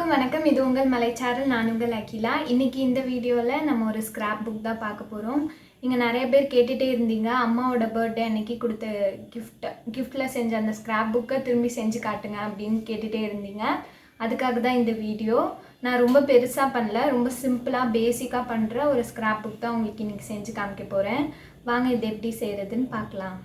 எல்லோருக்கும் வணக்கம். இது உங்கள் மலைச்சாரல். நான் உங்கள் அகிலா. இன்னைக்கு இந்த வீடியோவில் நம்ம ஒரு ஸ்கிராப் புக் தான் பார்க்க போகிறோம். நீங்கள் நிறைய பேர் கேட்டுகிட்டே இருந்தீங்க, அம்மாவோட பர்த்டே அன்னைக்கு கொடுத்த கிஃப்டில் செஞ்ச அந்த ஸ்கிராப் புக்கை திரும்பி செஞ்சு காட்டுங்க அப்படின்னு கேட்டுகிட்டே இருந்தீங்க. அதுக்காக தான் இந்த வீடியோ. நான் ரொம்ப பெருசாக பண்ணல, ரொம்ப சிம்பிளாக பேசிக்காக பண்ணுற ஒரு ஸ்கிராப் புக் தான் உங்களுக்கு இன்றைக்கி செஞ்சு காமிக்க போகிறேன். வாங்க இது எப்படி செய்கிறதுன்னு பார்க்கலாம்.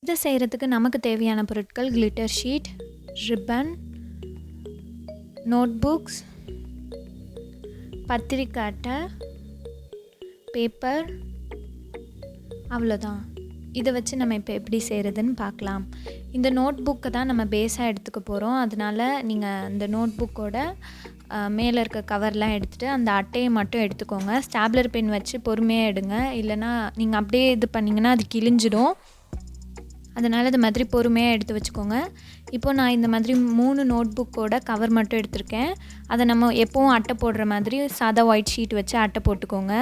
இதை செய்கிறதுக்கு நமக்கு தேவையான பொருட்கள் glitter sheet, ribbon, notebooks, பத்திரிக்கை அட்டை, பேப்பர், அவ்வளோதான். இதை வச்சு நம்ம இப்போ எப்படி செய்கிறதுன்னு பார்க்கலாம். இந்த நோட் புக்கை தான் நம்ம பேஸாக எடுத்துக்க போகிறோம். அதனால் நீங்கள் அந்த நோட் புக்கோட மேலே இருக்க கவர்லாம் எடுத்துகிட்டு அந்த அட்டையை மட்டும் எடுத்துக்கோங்க. ஸ்டாப்லர் பென் வச்சு பொறுமையாக எடுங்க, இல்லைனா நீங்கள் அப்படியே இது பண்ணிங்கன்னா அது கிழிஞ்சிடும். அதனால் இது மாதிரி பொறுமையாக எடுத்து வச்சுக்கோங்க. இப்போது நான் இந்த மாதிரி 3 நோட் புக்கோட கவர் மட்டும் எடுத்திருக்கேன். அதை நம்ம எப்போவும் அட்டை போடுற மாதிரி சாதா ஒயிட் ஷீட் வச்சு அட்டை போட்டுக்கோங்க.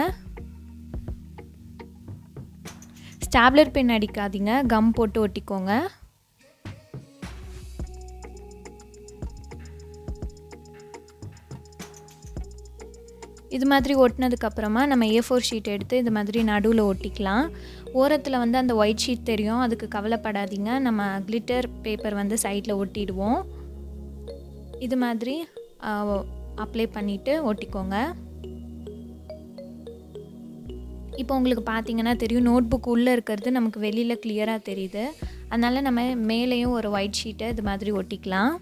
ஸ்டாப்லர் பென் அடிக்காதீங்க, கம் போட்டு ஒட்டிக்கோங்க. இது மாதிரி ஒட்டினதுக்கப்புறமா நம்ம A4 ஷீட் எடுத்து இது மாதிரி நடுவில் ஒட்டிக்கலாம். ஓரத்தில் வந்து அந்த ஒயிட் ஷீட் தெரியும், அதுக்கு கவலைப்படாதீங்க. நம்ம கிளிட்டர் பேப்பர் வந்து சைடில் ஒட்டிடுவோம். இது மாதிரி அப்ளை பண்ணிவிட்டு ஒட்டிக்கோங்க. இப்போ உங்களுக்கு பார்த்தீங்கன்னா தெரியும், நோட் புக் உள்ளே இருக்கிறது நமக்கு வெளியில் கிளியராக தெரியுது. அதனால் நம்ம மேலேயும் ஒரு ஒயிட் ஷீட்டை இது மாதிரி ஒட்டிக்கலாம்.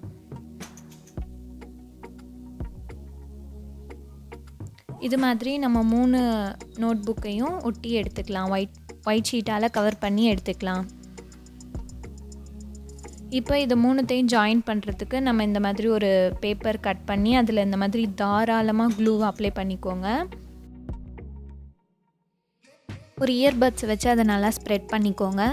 இது மாதிரி நம்ம 3 நோட் புக்கையும் ஒட்டி எடுத்துக்கலாம். ஒயிட் ஷீட்டால் கவர் பண்ணி எடுத்துக்கலாம். இப்போ இது 3த்தையும் ஜாயின் பண்ணுறதுக்கு நம்ம இந்த மாதிரி ஒரு பேப்பர் கட் பண்ணி அதில் இந்த மாதிரி தாராளமாக க்ளூவை அப்ளை பண்ணிக்கோங்க. ஒரு இயர்பட்ஸ் வச்சு அதை நல்லா ஸ்ப்ரெட் பண்ணிக்கோங்க.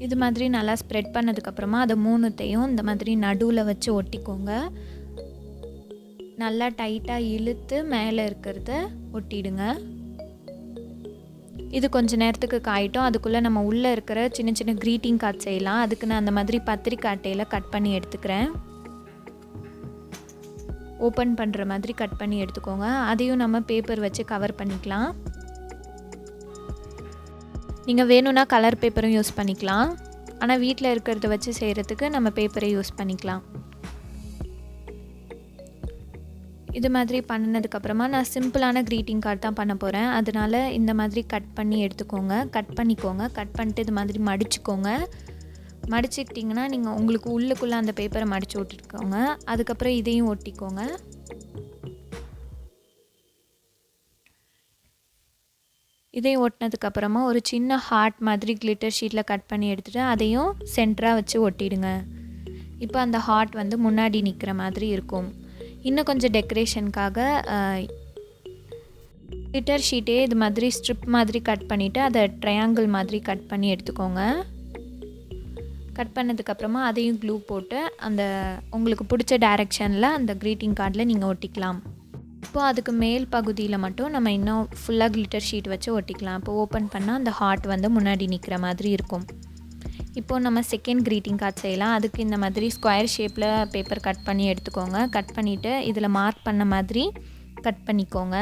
இது மாதிரி நல்லா ஸ்ப்ரெட் பண்ணதுக்கப்புறமா அதை 3த்தையும் இந்த மாதிரி நடுவில் வச்சு ஒட்டிக்கோங்க. நல்லா டைட்டாக இழுத்து மேலே இருக்கிறத ஒட்டிடுங்க. இது கொஞ்சம் நேரத்துக்கு காயிட்டும். அதுக்குள்ளே நம்ம உள்ளே இருக்கிற சின்ன சின்ன க்ரீட்டிங் கார்ட் செய்யலாம். அதுக்கு நான் அந்த மாதிரி பத்திரிக்கை அட்டையில் கட் பண்ணி எடுத்துக்கிறேன். ஓப்பன் பண்ணுற மாதிரி கட் பண்ணி எடுத்துக்கோங்க. அதையும் நம்ம பேப்பர் வச்சு கவர் பண்ணிக்கலாம். நீங்கள் வேணும்னா கலர் பேப்பரும் யூஸ் பண்ணிக்கலாம். ஆனால் வீட்டில் இருக்கிறத வச்சு செய்கிறதுக்கு நம்ம பேப்பரை யூஸ் பண்ணிக்கலாம். இது மாதிரி பண்ணினதுக்கப்புறமா நான் சிம்பிளான க்ரீட்டிங் கார்டு தான் பண்ண போகிறேன். அதனால் இந்த மாதிரி கட் பண்ணி எடுத்துக்கோங்க. கட் பண்ணிட்டு இது மாதிரி மடிச்சுக்கோங்க. மடிச்சுக்கிட்டிங்கன்னா நீங்கள் உங்களுக்கு உள்ளுக்குள்ளே அந்த பேப்பரை மடித்து ஒட்டிக்கோங்க. அதுக்கப்புறம் இதையும் ஒட்டிக்கோங்க. இதையும் ஒட்டினதுக்கப்புறமா ஒரு சின்ன ஹார்ட் மாதிரி கிளிட்டர் ஷீட்டில் கட் பண்ணி எடுத்துகிட்டு அதையும் சென்டராக வச்சு ஒட்டிடுங்க. இப்போ அந்த ஹார்ட் வந்து முன்னாடி நிற்கிற மாதிரி இருக்கும். இன்னும் கொஞ்சம் டெக்கரேஷனுக்காக கிளிட்டர் ஷீட்டே இது மாதிரி ஸ்ட்ரிப் மாதிரி கட் பண்ணிவிட்டு அதை ட்ரையாங்கிள் மாதிரி கட் பண்ணி எடுத்துக்கோங்க. கட் பண்ணதுக்கப்புறமா அதையும் க்ளூ போட்டு அந்த உங்களுக்கு பிடிச்ச டைரெக்ஷனில் அந்த க்ரீட்டிங் கார்டில் நீங்கள் ஒட்டிக்கலாம். இப்போ அதுக்கு மேல் பகுதியில் மட்டும் நம்ம இன்னும் ஃபுல்லாக கிளிட்டர் ஷீட் வச்சு ஒட்டிக்கலாம். இப்போ ஓப்பன் பண்ணால் அந்த ஹார்ட் வந்து முன்னாடி நிற்கிற மாதிரி இருக்கும். இப்போது நம்ம செகண்ட் க்ரீட்டிங் கார்ட் செய்யலாம். அதுக்கு இந்த மாதிரி ஸ்கொயர் ஷேப்பில் பேப்பர் கட் பண்ணி எடுத்துக்கோங்க. கட் பண்ணிவிட்டு இதில் மார்க் பண்ண மாதிரி கட் பண்ணிக்கோங்க.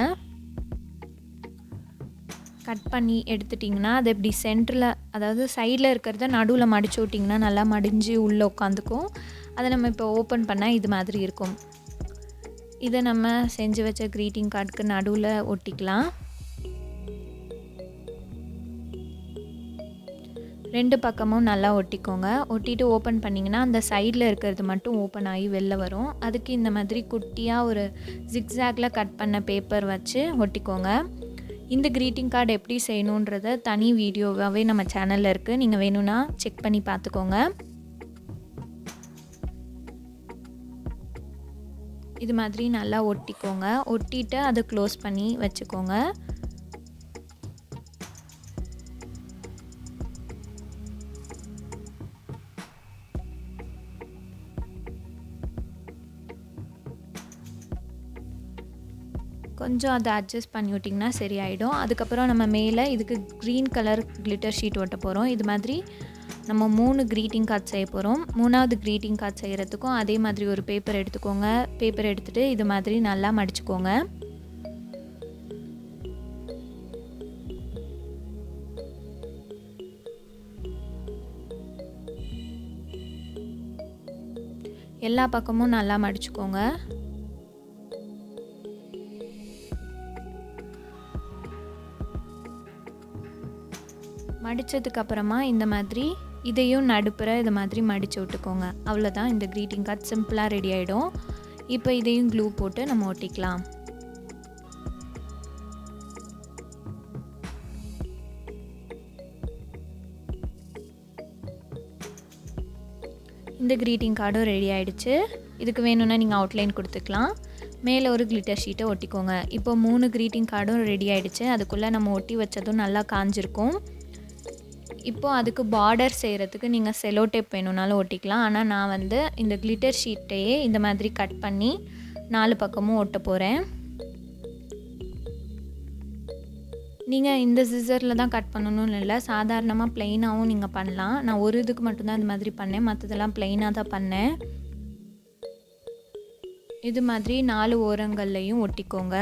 கட் பண்ணி எடுத்துட்டிங்கன்னா அது இப்படி சென்டரில், அதாவது சைடில் இருக்கிறத நடுவில் மடிச்சு விட்டிங்கன்னா நல்லா மடிஞ்சு உள்ளே உட்காந்துக்கும். அதை நம்ம இப்போ ஓப்பன் பண்ணால் இது மாதிரி இருக்கும். இதை நம்ம செஞ்சு வச்ச க்ரீட்டிங் கார்டுக்கு நடுவில் ஒட்டிக்கலாம். 2 பக்கமும் நல்லா ஒட்டிக்கோங்க. ஒட்டிட்டு ஓப்பன் பண்ணிங்கன்னா அந்த சைடில் இருக்கிறது மட்டும் ஓப்பன் ஆகி வெளில வரும். அதுக்கு இந்த மாதிரி குட்டியாக ஒரு ஜிக்ஸாக்ல கட் பண்ண பேப்பர் வச்சு ஒட்டிக்கோங்க. இந்த க்ரீட்டிங் கார்டு எப்படி செய்யணுன்றத தனி வீடியோவாகவே நம்ம சேனலில் இருக்குது. நீங்கள் வேணும்னா செக் பண்ணி பார்த்துக்கோங்க. இது மாதிரி நல்லா ஒட்டிக்கோங்க. ஒட்டிட்டு அதை க்ளோஸ் பண்ணி வச்சுக்கோங்க. கொஞ்சம் அதை அட்ஜஸ்ட் பண்ணி விட்டிங்கன்னா சரியாயிடும். அதுக்கப்புறம் நம்ம மேலே இதுக்கு க்ரீன் கலர் கிளிட்டர் ஷீட் ஒட்ட போகிறோம். இது மாதிரி நம்ம 3 க்ரீட்டிங் கார்டு செய்ய போகிறோம். 3வது க்ரீட்டிங் கார்டு செய்கிறதுக்கும் அதே மாதிரி ஒரு பேப்பர் எடுத்துக்கோங்க. பேப்பர் எடுத்துகிட்டு இது மாதிரி நல்லா மடிச்சுக்கோங்க. எல்லா பக்கமும் நல்லா மடிச்சுக்கோங்க. மடித்ததுக்கப்புறமா இந்த மாதிரி இதையும் நடுப்புற இது மாதிரி மடித்து விட்டுக்கோங்க. அவ்வளோதான், இந்த க்ரீட்டிங் கார்டு சிம்பிளாக ரெடி ஆகிடும். இப்போ இதையும் க்ளூ போட்டு நம்ம ஒட்டிக்கலாம். இந்த க்ரீட்டிங் கார்டும் ரெடி ஆகிடுச்சு. இதுக்கு வேணும்னா நீங்கள் அவுட்லைன் கொடுத்துக்கலாம். மேலே ஒரு கிளிட்டர் ஷீட்டை ஒட்டிக்கோங்க. இப்போ 3 க்ரீட்டிங் கார்டும் ரெடி ஆகிடுச்சு. அதுக்குள்ளே நம்ம ஒட்டி வச்சதும் நல்லா காஞ்சிருக்கும். இப்போது அதுக்கு பார்டர் செய்கிறதுக்கு நீங்கள் செலோ டேப் வேணும்னாலும் ஒட்டிக்கலாம். ஆனால் நான் வந்து இந்த கிளிட்டர் ஷீட்டையே இந்த மாதிரி கட் பண்ணி 4 பக்கமும் ஒட்ட போகிறேன். நீங்கள் இந்த சிசரில் தான் கட் பண்ணணும்னு இல்லை, சாதாரணமாக ப்ளைனாகவும் நீங்கள் பண்ணலாம். நான் ஒரு இதுக்கு மட்டும்தான் இந்த மாதிரி பண்ணேன், மற்றதெல்லாம் ப்ளைனாக தான் பண்ணேன். இது மாதிரி 4 ஓரங்கள்லையும் ஒட்டிக்கோங்க.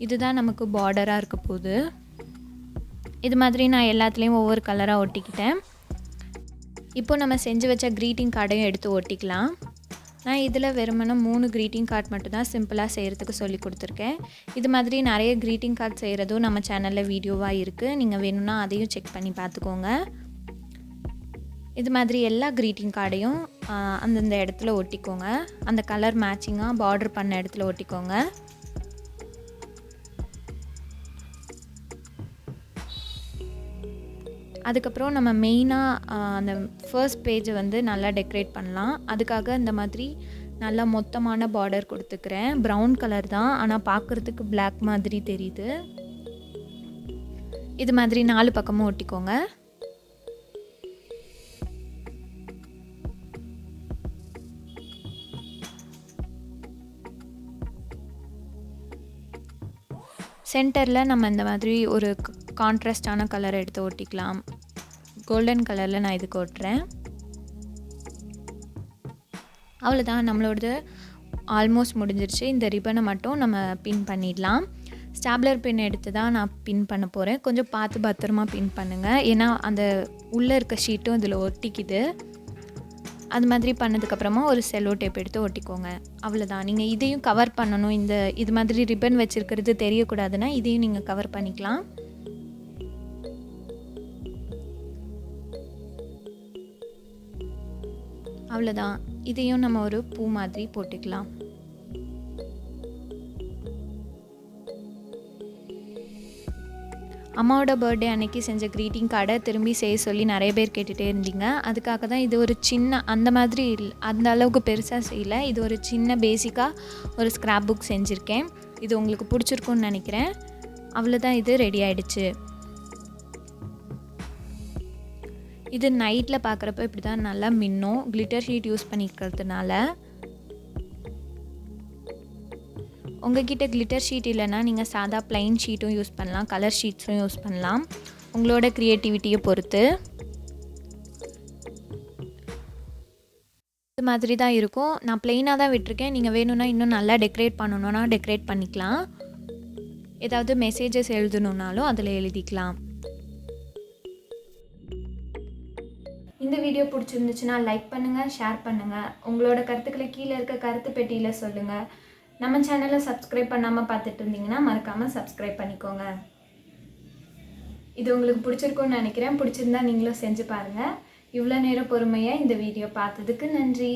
இதுதான் நமக்கு பார்டராக இருக்க போகுது. இது மாதிரி நான் எல்லாத்துலேயும் ஒவ்வொரு கலராக ஒட்டிக்கிட்டேன். இப்போ நம்ம செஞ்சு வச்ச க்ரீட்டிங் கார்டையும் எடுத்து ஒட்டிக்கலாம். நான் இதில் வெறுமனே 3 க்ரீட்டிங் கார்டு மட்டும்தான் சிம்பிளாக செய்கிறதுக்கு சொல்லி கொடுத்துருக்கேன். இது மாதிரி நிறைய க்ரீட்டிங் கார்டு செய்கிறதும் நம்ம சேனலில் வீடியோவாக இருக்குது. நீங்கள் வேணும்னா அதையும் செக் பண்ணி பார்த்துக்கோங்க. இது மாதிரி எல்லா க்ரீட்டிங் கார்டையும் அந்தந்த இடத்துல ஒட்டிக்கோங்க. அந்த கலர் மேட்சிங்காக பார்டர் பண்ண இடத்துல ஒட்டிக்கோங்க. அதுக்கப்புறம் நம்ம மெயினாக அந்த ஃபர்ஸ்ட் பேஜை வந்து நல்லா டெக்கரேட் பண்ணலாம். அதுக்காக இந்த மாதிரி நல்லா மொத்தமான பார்டர் கொடுத்துக்கிறேன். ப்ரௌன் கலர் தான், ஆனால் பார்க்குறதுக்கு பிளாக் மாதிரி தெரியுது. இது மாதிரி 4 பக்கமும் ஒட்டிக்கோங்க. சென்டரில் நம்ம இந்த மாதிரி ஒரு கான்ட்ராஸ்டான கலர் எடுத்து ஒட்டிக்கலாம். கோல்டன் கலரில் நான் இதுக்கு ஒட்டுறேன். அவ்வளோதான், நம்மளோடது ஆல்மோஸ்ட் முடிஞ்சிருச்சு. இந்த ரிப்பனை மட்டும் நம்ம பின் பண்ணிடலாம். ஸ்டாப்லர் பின் எடுத்து தான் நான் பின் பண்ண போகிறேன். கொஞ்சம் பார்த்து பத்திரமா பின் பண்ணுங்கள், ஏன்னா அந்த உள்ளே இருக்க ஷீட்டும் இதில் ஒட்டிக்குது. அது மாதிரி பண்ணதுக்கப்புறமா ஒரு செல்லோ டேப் எடுத்து ஒட்டிக்கோங்க. அவ்வளோதான், நீங்கள் இதையும் கவர் பண்ணணும். இது மாதிரி ரிப்பன் வச்சுருக்கிறது தெரியக்கூடாதுன்னா இதையும் நீங்கள் கவர் பண்ணிக்கலாம். அவ்வளோதான், இதையும் நம்ம ஒரு பூ மாதிரி போட்டுக்கலாம். அம்மாவோட பர்த்டே அன்னைக்கு செஞ்ச க்ரீட்டிங் கார்டை திரும்பி செய்ய சொல்லி நிறைய பேர் கேட்டுகிட்டே இருந்தீங்க. அதுக்காக தான் இது ஒரு சின்ன, அந்த மாதிரி அந்த அளவுக்கு பெருசாக செய்யலை, இது ஒரு சின்ன பேசிக்காக ஒரு ஸ்க்ராப் புக் செஞ்சுருக்கேன். இது உங்களுக்கு பிடிச்சிருக்குன்னு நினைக்கிறேன். அவ்வளோதான், இது ரெடி ஆகிடுச்சு. இது நைட்டில் பார்க்குறப்ப இப்படி தான் நல்லா மின்னும், கிளிட்டர் ஷீட் யூஸ் பண்ணிக்கிறதுனால. உங்ககிட்ட கிளிட்டர் ஷீட் இல்லைன்னா நீங்கள் சாதா ப்ளைன் ஷீட்டும் யூஸ் பண்ணலாம், கலர் ஷீட்ஸும் யூஸ் பண்ணலாம், உங்களோட க்ரியேட்டிவிட்டியை பொறுத்து. இது மாதிரி தான் இருக்கும். நான் ப்ளெயினாக தான் விட்டுருக்கேன். நீங்கள் வேணும்னா இன்னும் நல்லா டெக்கரேட் பண்ணணுன்னா டெக்கரேட் பண்ணிக்கலாம். ஏதாவது மெசேஜஸ் எழுதணுன்னாலும் அதில் எழுதிக்கலாம். இந்த வீடியோ பிடிச்சிருந்துச்சுன்னா லைக் பண்ணுங்கள், ஷேர் பண்ணுங்கள். உங்களோட கருத்துக்களை கீழே இருக்க கருத்து பெட்டியில் சொல்லுங்கள். நம்ம சேனலை சப்ஸ்கிரைப் பண்ணாமல் பார்த்துட்டு இருந்தீங்கன்னா மறக்காமல் சப்ஸ்கிரைப் பண்ணிக்கோங்க. இது உங்களுக்கு பிடிச்சிருக்கும்னு நினைக்கிறேன். பிடிச்சிருந்தா நீங்களும் செஞ்சு பாருங்கள். இவ்வளோ நேரம் பொறுமையாக இந்த வீடியோ பார்த்ததுக்கு நன்றி.